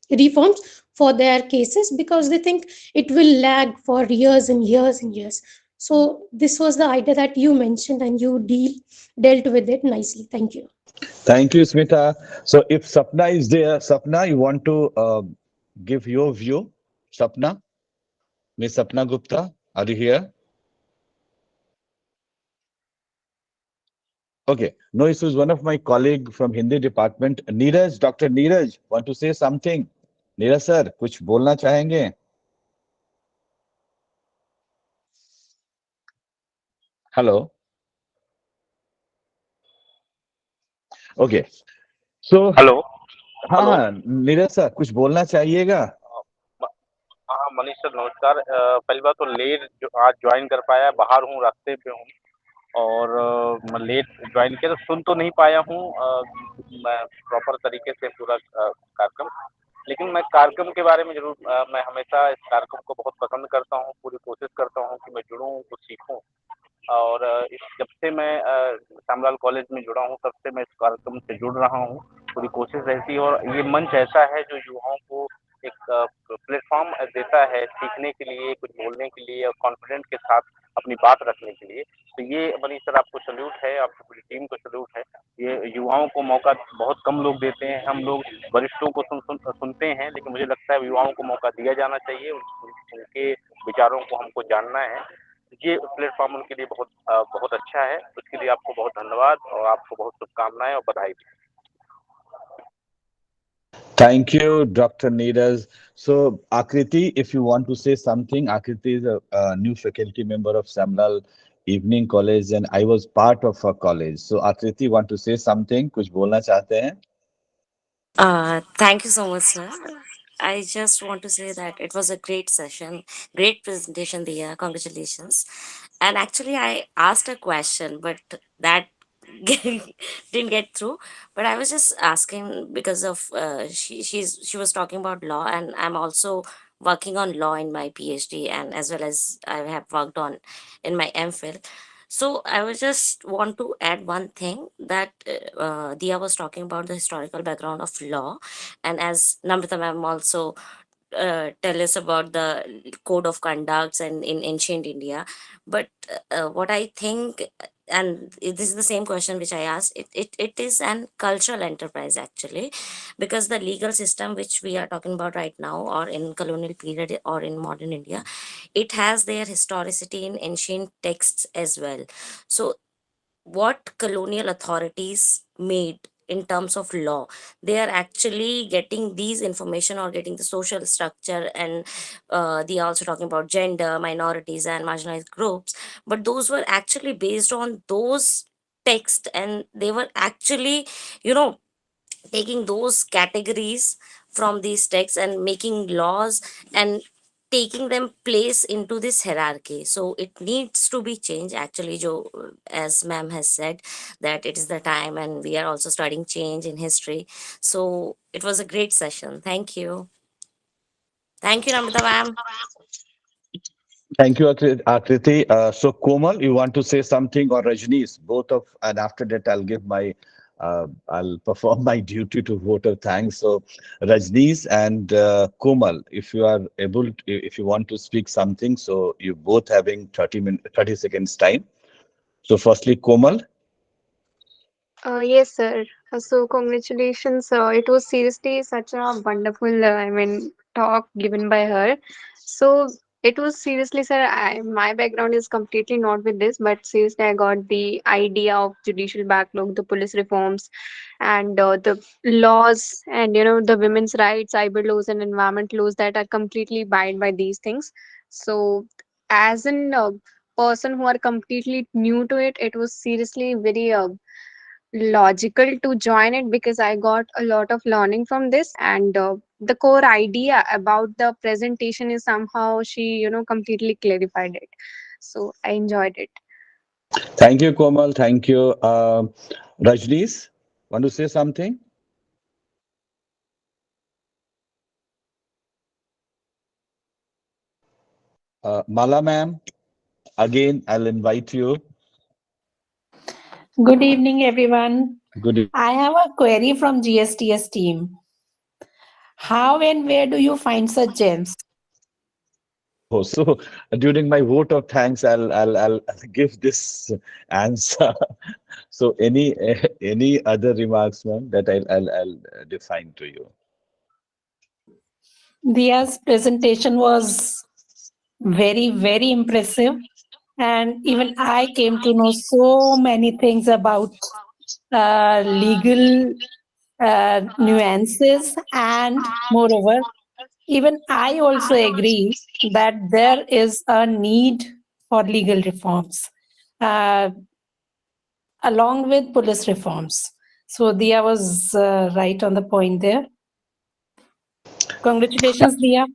reforms for their cases because they think it will lag for years and years and years. So this was the idea that you mentioned and you dealt with it nicely. Thank you. Thank you, Smita. So if Sapna is there, Sapna, you want to give your view? Sapna, Miss Sapna Gupta, are you here? Okay, no issues. One of my colleague from Hindi department, Neeraj, Dr. Neeraj, want to say something? Neeraj sir, कुछ बोलना चाहेंगे? Hello. Okay. So hello हाँ hello हाँ Neeraj sir कुछ बोलना चाहिएगा. हाँ Manish sir नमस्कार। पहली बात तो लेट जो आज ज्वाइन कर पाया, बाहर हूँ, रास्ते पे हूँ और मैं लेट ज्वाइन किया तो सुन तो नहीं पाया हूँ मैं प्रॉपर तरीके से पूरा कार्यक्रम। लेकिन मैं कार्यक्रम के बारे में जरूर मैं हमेशा इस कार्यक्रम को बहुत पसंद करता हूँ, पूरी कोशिश करता हूँ कि मैं जुड़ूँ, कुछ सीखूँ। और जब से मैं श्यामलाल कॉलेज में जुड़ा हूँ तब से मैं इस कार्यक्रम से जुड़ रहा हूँ। पूरी कोशिश रहती है और ये मंच ऐसा है जो युवाओं को एक प्लेटफॉर्म देता है सीखने के लिए, कुछ बोलने के लिए और कॉन्फिडेंट के साथ अपनी बात रखने के लिए। तो ये मनीष सर आपको सैल्यूट है, आपकी पूरी टीम को सैल्यूट है। ये युवाओं को मौका बहुत कम लोग देते हैं, हम लोग वरिष्ठों को सुनते हैं, लेकिन मुझे लगता है युवाओं को मौका दिया जाना चाहिए, उनके विचारों को हमको जानना है। ये प्लेटफॉर्म उनके लिए बहुत बहुत अच्छा है। उसके लिए आपको बहुत धन्यवाद और आपको बहुत शुभकामनाएं और बधाई। Thank you, Dr. Neeraj. So, Akriti, if you want to say something, Akriti is a new faculty member of Samlal Evening College, and I was part of her college. So, Akriti, want to say something? कुछ बोलना चाहते हैं? Thank you so much, sir. I just want to say that it was a great session, great presentation, Diya. Congratulations. And actually, I asked a question, but that didn't get through. But I was just asking because of she was talking about law, and I'm also working on law in my PhD, and as well as I have worked on in my MPhil. So I was just want to add one thing that Dia was talking about the historical background of law, and as Namrata ma'am also tell us about the code of conducts and in ancient India. But what I think, and this is the same question which I asked, it is an cultural enterprise actually, because the legal system which we are talking about right now, or in colonial period or in modern India, it has their historicity in ancient texts as well. So what colonial authorities made in terms of law, they are actually getting these information or getting the social structure, and they are also talking about gender minorities and marginalized groups, but those were actually based on those texts, and they were actually, you know, taking those categories from these texts and making laws and taking them place into this hierarchy. So it needs to be changed actually, jo, as ma'am has said, that it is the time and we are also studying change in history. So it was a great session. Thank you. Thank you, Namrata ma'am. Thank you, Akriti. So, Komal, you want to say something, or Rajneesh, both of, and after that, I'll perform my duty to vote of thanks. So, Rajneesh and Komal, if you are able, if you want to speak something, so you both having 30 seconds time. So, firstly, Komal. Yes, sir. So congratulations. It was seriously such a wonderful, talk given by her. So it was seriously, sir. My background is completely not with this, but seriously, I got the idea of judicial backlog, the police reforms, and the laws, and the women's rights, cyber laws, and environment laws that are completely bound by these things. So, as an person who are completely new to it, it was seriously very logical to join it because I got a lot of learning from this, and the core idea about the presentation is somehow she completely clarified it. So I enjoyed it. Thank you, Komal. Thank you. Rajneesh, want to say something? Mala ma'am, again, I'll invite you. Good evening, everyone. Good. I have a query from GSTS team. How and where do you find such gems? Oh, so during my vote of thanks, I'll give this answer. So any other remarks, ma'am, that I'll define to you. Diya's presentation was very, very impressive. And even I came to know so many things about legal nuances. And moreover, even I also agree that there is a need for legal reforms uh, along with police reforms. So Diya was right on the point there. Congratulations, Diya.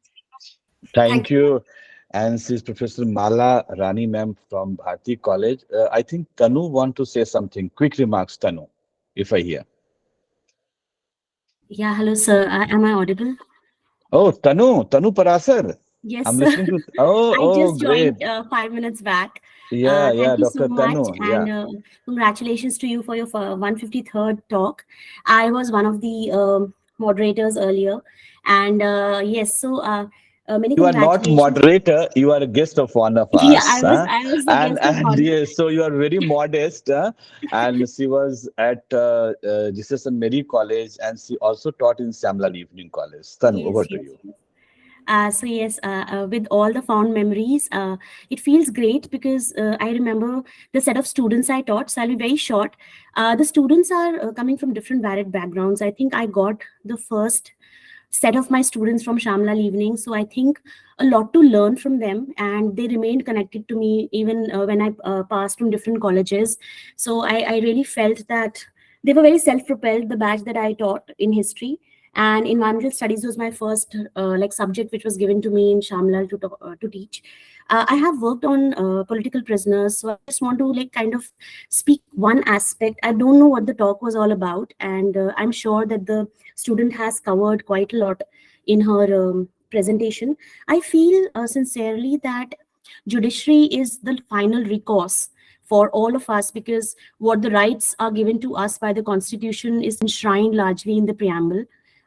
Thank Thank you. And this is Professor Mala Rani ma'am from Bharati College. I think Tanu want to say something. Quick remarks, Tanu, if I hear. Yeah, hello, sir. Am I audible? Oh, Tanu Parasar. Yes, I'm sir. listening to. Oh, I oh, just great. joined 5 minutes back. Yeah, yeah, Thank you so Dr. much, Tanu. Yeah. and congratulations to you for your 153rd talk. I was one of the moderators earlier, and yes, so many You are not congratulations. moderator, you are a guest of one of Yeah, us. Huh? I was the And guest of and honor. yes, so you are very modest. And she was at Jesus and Mary College, and she also taught in Shyam Lal Evening College. Tanu, over Yes, to yes, you. yes. So yes, with all the fond memories, it feels great because I remember the set of students I taught. So I'll be very short. The students are coming from different varied backgrounds. I think I got the first set of my students from Shamlal Evening. So I think a lot to learn from them, and they remained connected to me even when I passed from different colleges. So I really felt that they were very self-propelled. The batch that I taught in history and environmental studies was my first like subject which was given to me in Shamlal to teach. I have worked on political prisoners, so I just want to like kind of speak one aspect. I don't know what the talk was all about, and I'm sure that the student has covered quite a lot in her presentation. I feel sincerely that judiciary is the final recourse for all of us, because what the rights are given to us by the constitution is enshrined largely in the preamble.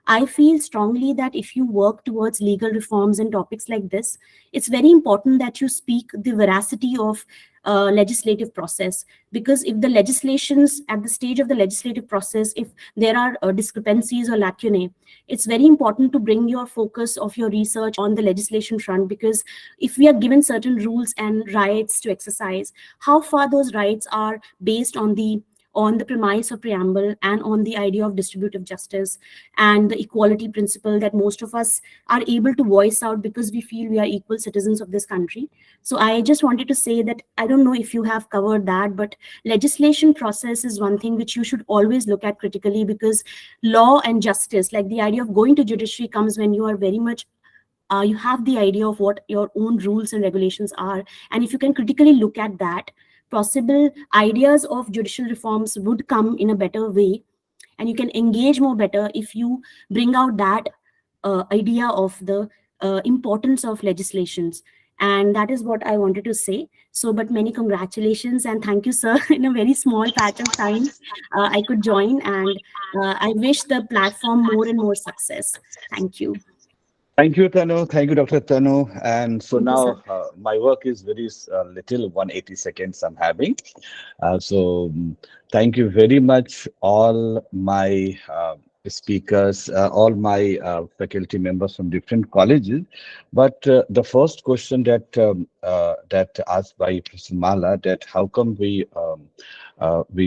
I feel strongly that if you work towards legal reforms and topics like this, it's very important that you speak the veracity of legislative process. Because if the legislations at the stage of the legislative process, if there are discrepancies or lacunae, it's very important to bring your focus of your research on the legislation front. Because if we are given certain rules and rights to exercise, how far those rights are based on the premise of preamble and on the idea of distributive justice and the equality principle that most of us are able to voice out because we feel we are equal citizens of this country. So I just wanted to say that I don't know if you have covered that, but legislation process is one thing which you should always look at critically, because law and justice, like the idea of going to judiciary, comes when you are very much you have the idea of what your own rules and regulations are. And if you can critically look at that, possible ideas of judicial reforms would come in a better way, and you can engage more better if you bring out that idea of the importance of legislations. And that is what I wanted to say. So, but many congratulations and thank you, sir. In a very small patch of time, I could join, and I wish the platform more and more success. Thank you. Thank you, Tanu. Thank you, Dr. Tanu. And so Thank you, sir. now my work is very little, 180 seconds I'm having. Thank you very much, all my speakers, all my faculty members from different colleges. But the first question that asked by Professor Mala, that how come we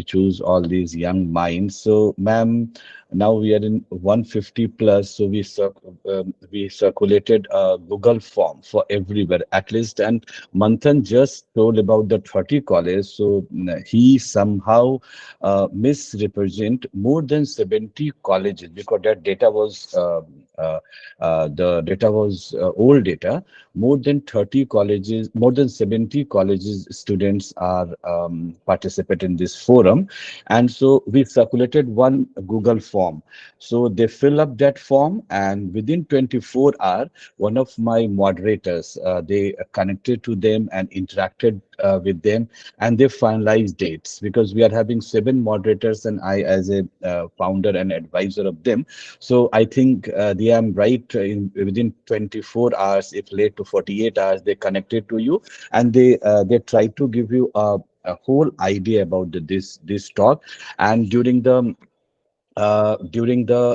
choose all these young minds? So, ma'am, now we are in 150 plus, so we circulated a Google form for everywhere at least, and Manthan just told about the 30 college, so he somehow misrepresent more than 70 colleges, because that data was the data was old data. more than 30 colleges, more than 70 colleges students are participate in this forum. And so we circulated one Google form. So they fill up that form, and within 24 hours, one of my moderators, they connected to them and interacted with them, and they finalized dates, because we are having 7 moderators and I as a founder and advisor of them. So I think they am right, within 24 hours, if late to 48 hours, they connected to you, and they try to give you a whole idea about this talk. And during the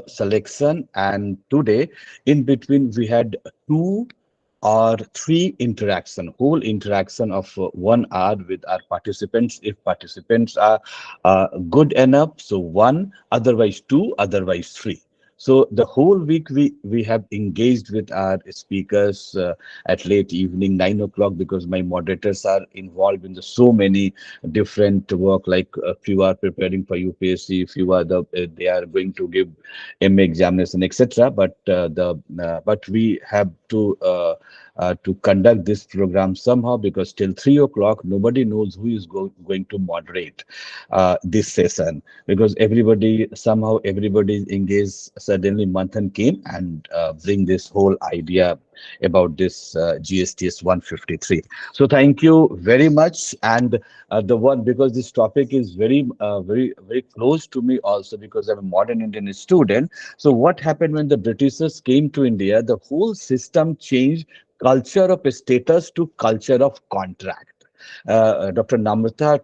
selection and today, in between, we had 2 or 3 interaction, whole interaction of 1 hour with our participants. If participants are good enough, so 1, otherwise 2, otherwise 3. So the whole week we have engaged with our speakers at late evening, 9 o'clock, because my moderators are involved in the so many different work. Like a few are preparing for UPSC, few are they are going to give MA examination, etc. But we have to conduct this program somehow, because till 3 o'clock nobody knows who is going to moderate this session, because everybody is engaged. Suddenly Manthan came and bring this whole idea about this GSTS 153. So thank you very much. And the one, because this topic is very close to me also, because I'm a modern Indian student. So what happened when the Britishers came to India? The whole system changed, culture of status to culture of contract. Dr. Namrata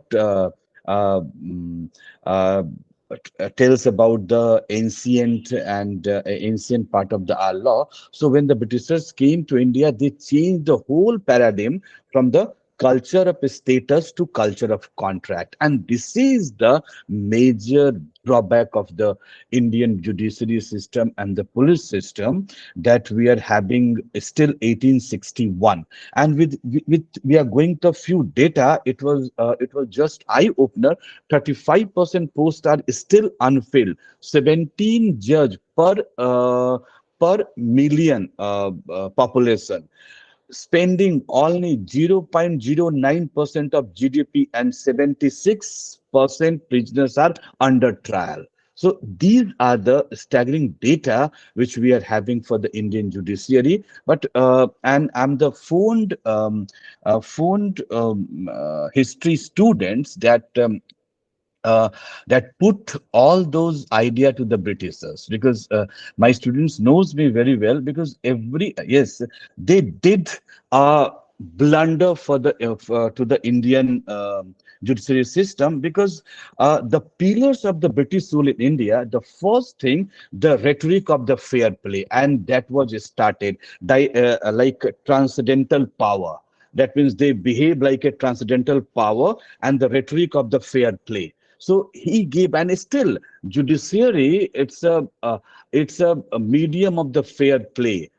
mm, uh, tells about the ancient part of the our law. So when the Britishers came to India, they changed the whole paradigm from the culture of status to culture of contract. And this is the major drawback of the Indian judiciary system and the police system, that we are having still 1861. And with we are going to a few data, it was just eye opener. 35% posts are still unfilled. 17 judge per million population, spending only 0.09% of GDP, and 76% prisoners are under trial. So these are the staggering data which we are having for the Indian judiciary. But and I'm the fond history students that put all those idea to the Britishers, because my students knows me very well, because yes, they did blunder for to the Indian judiciary system, because the pillars of the British rule in India, the first thing, the rhetoric of the fair play, and that was started like transcendental power. That means they behave like a transcendental power, and the rhetoric of the fair play. So he gave, and still judiciary, it's a medium of the fair play.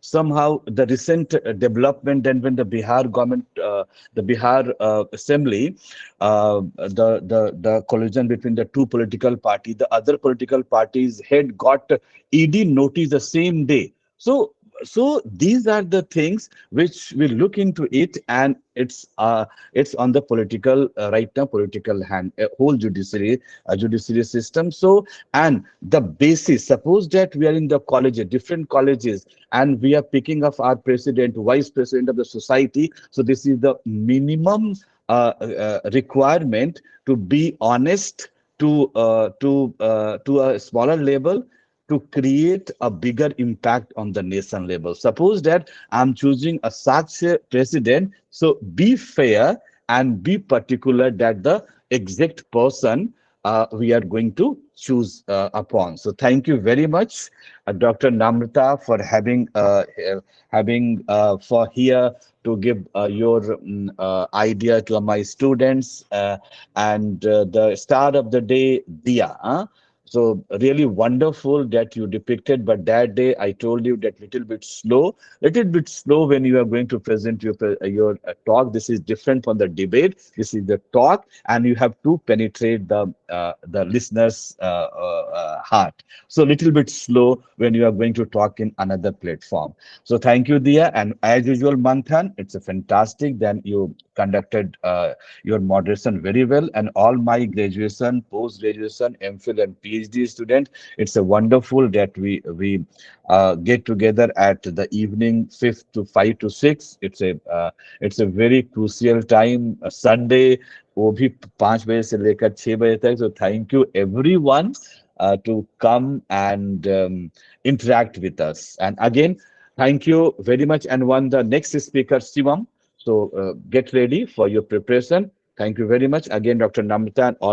Somehow the recent development, then when the Bihar government, the Bihar assembly, the collision between the two political parties, the other political parties head got ED notice the same day. So these are the things which we look into it, and it's on the political right now, political hand, whole judiciary system. So, and the basis, suppose that we are in the college, different colleges, and we are picking up our president, vice president of the society. So this is the minimum requirement to be honest, to a smaller level, to create a bigger impact on the nation level. Suppose that I'm choosing a such a president, so be fair and be particular that the exact person we are going to choose upon. So thank you very much, Dr. Namrata, for having for here to give your idea to my students, and the start of the day, Diya. So really wonderful that you depicted, but that day I told you that little bit slow when you are going to present your talk. This is different from the debate. This is the talk, and you have to penetrate the listener's heart. So little bit slow when you are going to talk in another platform. So thank you, Diya, and as usual, Manthan, it's a fantastic. Then you conducted your moderation very well, and all my graduation, post graduation, MPhil, and PhD students. It's a wonderful that we get together at the evening 5 to 6. It's a very crucial time. Sunday, वो भी 5 बजे से लेकर 6 बजे तक. So thank you everyone to come and interact with us. And again, thank you very much. And one the next speaker, Shivam. So get ready for your preparation. Thank you very much again, Dr. Namrata, and all.